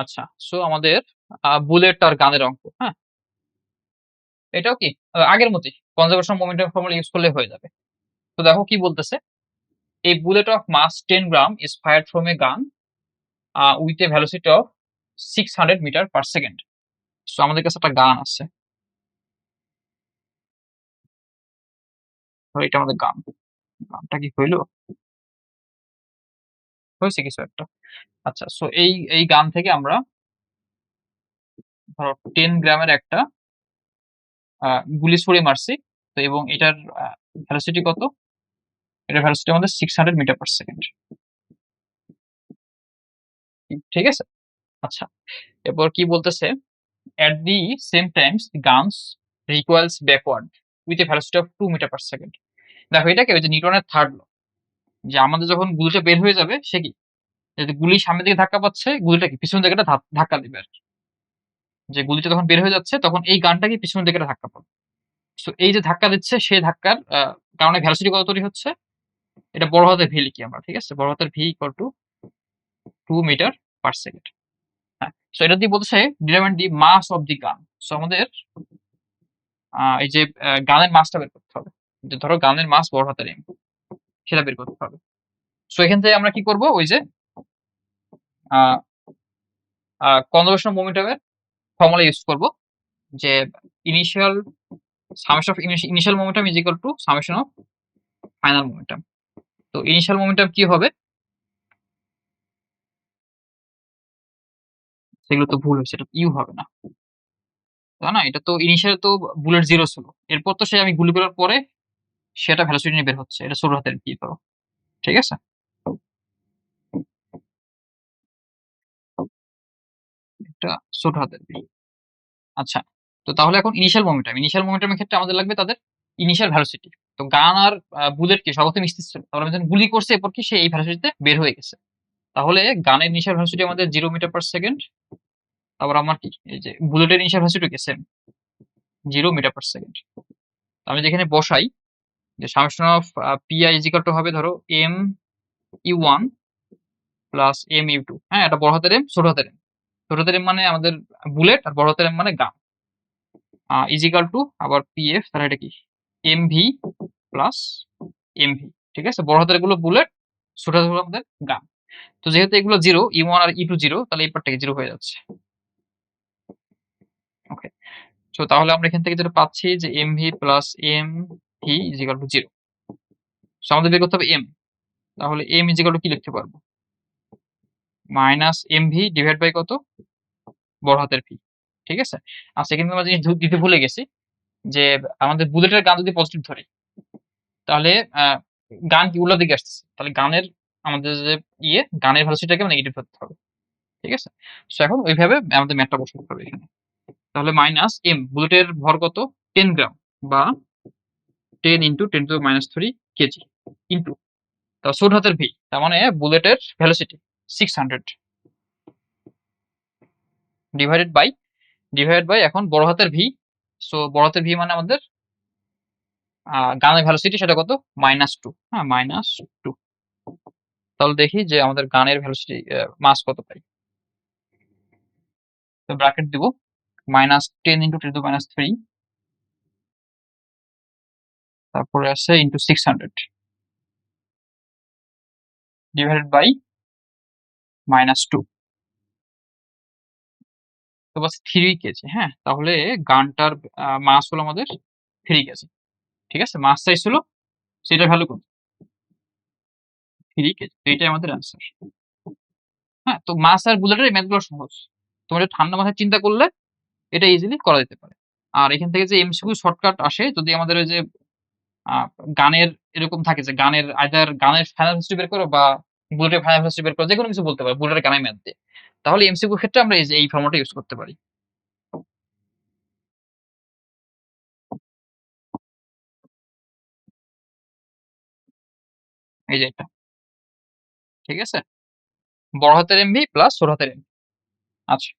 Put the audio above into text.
আচ্ছা, সো আমাদের বুলেট আর গানের অঙ্ক, হ্যাঁ, এটাও কি আগের মতোই কনজারভেশন মোমেন্টাম ফর্মুলা ইউজ করলে হয়ে যাবে। তো দেখো কি বলতেছে, a bullet of mass 10 gram is fired from a gun with a velocity of 600 meter per second. So আমাদের কাছে একটা গান আছে, তো এটা আমাদের গান। গানটা কি হইলো, হয়েছে কিছু একটা। আচ্ছা, সো এই গান থেকে আমরা ধরো 10 গ্রামের একটা গুলি ছুড়ে মারছি। তো এবং এটার ভ্যালোসিটি কত? এটার ভ্যালোসিটি আমাদের 600 মিটার পার সেকেন্ড। ঠিক আছে। আচ্ছা, এরপর কি বলতেছে, at the same times the guns recoils backward with a velocity of 2 metre per second. দেখো এটাকে ওই যে নিউটনের থার্ড ল, যে আমাদের যখন গুলিটা বের হয়ে যাবে সে কি, যদি গুলি সামনের দিকে ধাক্কা পাচ্ছে গুলিটা কি পিছনের দিকে ধাক্কা দিবে আর কি। যে গুলিটা যখন বের হয়ে যাচ্ছে তখন এই গানটা কি পিছনের দিকে ধাক্কা পাবে। তো এই যে ধাক্কা দিচ্ছে সেই ধাক্কার কারণে ভ্যালোসিটি কত তৈরি হচ্ছে, এটা বড় হাতের ভি লিখি আমরা। ঠিক আছে, বড় হাতের V equal to 2 metre per second. হ্যাঁ, সো এটা দিয়ে বলতেছে determine the mass of the গান। সো আমাদের এই যে গানের মাসটা বের করতে হবে, যে ধরো গানের মাস বড় হাতের এম, সেটা বের করতে হবে। সো এখান থেকে আমরা কি করব, ওই যে কনজারভেশন মোমেন্টামের ফর্মুলা ইউজ করব, যে initial summation of initial momentum is equal two summation of final momentum. তো ইনিশিয়াল মোমেন্টাম কি হবে, সেগুলো তো ভুল হয়েছে, এটা ইউ হবে না, তাই না? এটা তো ইনিশিয়াল তো বুলেট জিরো ছিল, এরপর তো সে আমি গুলি করার পরে সেটা ভ্যালোসিটি নিয়ে বের হচ্ছে, এটা ছোট হাতের ভি ধরো। ঠিক আছে, এটা ছোট হাতের ভি। আচ্ছা, তো তাহলে এখন ইনিশিয়াল মোমেন্টামের ক্ষেত্রে আমাদের লাগবে তাদের ইনিশিয়াল ভ্যালোসিটি। তো গান আর বুলেট কি সর্বপ্রথম স্থির ছিল, তারপরে আমি যখন গুলি করছে এরপর কি সে এই ভ্যালোসিটিতে বের হয়ে গেছে। তাহলে গানের ইনিশিয়াল ভ্যালোসিটি আমাদের 0 মিটার পার সেকেন্ড। তারপর আমার কি এই যে বুলেটের ইনিশিয়াল ভ্যালোসিটি কি সেম, 0 মিটার পার সেকেন্ড। আমি যেখানে বসাই যে summation of pi is equal to হবে ধরো M U one plus M U two. হ্যাঁ, এটা বড় হাতের এম ছোট হাতের এম। ছোট হাতের এম মানে আমাদের বুলেট, আর বড় হাতের এম মানে গান। ইজ ইকুয়াল টু আবার পিএফ, তাহলে এটা কি M V plus M V. ঠিক আছে, বড় হাতের গুলো বুলেট, ছোট হাতের গুলো আমাদের গান। তো যেহেতু এগুলো জিরো, ই ওয়ান আর ই টু জিরো, তাহলে এই পার্টটা জিরো হয়ে যাচ্ছে। ওকে, তো তাহলে আমরা এখান থেকে যেটা পাচ্ছি যে M V plus M V is equal to zero. So আমাদের বের করতে হবে এম। তাহলে এম ইজ ইকুয়াল টু কি লিখতে পারবো, minus M V divide by কত, বড় হাতের ভি। ঠিক আছে। আচ্ছা, কিন্তু আমরা জিনিস দিতে ভুলে গেছি, যে আমাদের বুলেটের গান যদি পজিটিভ ধরি, তাহলে গান কি উল্টো দিকে আসতেছে, তাহলে গানের আমাদের যে গানের ভ্যালোসিটিটাকে নেগেটিভ ধরতে হবে। ঠিক আছে, সো এখন ওইভাবে আমাদের ম্যাথটা বসাতে হবে এখানে। তাহলে মাইনাস এম, বুলেটের ভর কত, 10 গ্রাম, বা 10 ইন্টু 10⁻³ কেজি, ইন্টু তা ছোট হাতের ভি, তার মানে বুলেটের ভ্যালোসিটি 600, ডিভাইডেড বাই এখন বড় হাতের ভি। সো বড় হাতের ভি মানে আমাদের গানের ভ্যালোসিটি, সেটা কত, -2। হ্যাঁ, -2। তাহলে দেখি যে আমাদের গানের ভ্যালোসিটি মাস কত পাই। তো ব্র্যাকেট দিব, -10 ইন্টু 10⁻³, তারপরে আছে ইন্টু 600, ডিভাইডেড বাই -2। তো বাস 3 কেজি। হ্যাঁ, তাহলে গানটার মাস হলো আমাদের 3 কেজি। ঠিক আছে, মাস সাইজ হলো, সেটা ভ্যালু কত, 3 কেজি। তো এটাই আমাদের অ্যান্সার। হ্যাঁ, তো মাস আর বুলেটের এই ম্যাথগুলো সহজ, তোমরা একটু ঠান্ডা মাথায় চিন্তা করলে এটা ইজিলি করা যেতে পারে। আর এখান থেকে যে এমসিকিউ শর্টকাট আসে, যদি আমাদের ওই যে গানের এরকম থাকে যে গানের আইদার গানের ফাইনাল ভেলোসিটি বের করো বা বুলেটের ফাইনাল ভেলোসিটি বের করো, যেকোনো কিছু বলতে পারো বুলেটের গানের ম্যাথ দিয়ে, তাহলে এমসিকিউ ক্ষেত্রে আমরা এই ফর্মুলাটা ইউজ করতে পারি। এই যে এটা, ঠিক আছে, বড় হাতের এমভি প্লাস ছোট হাতের এমভি। আচ্ছা।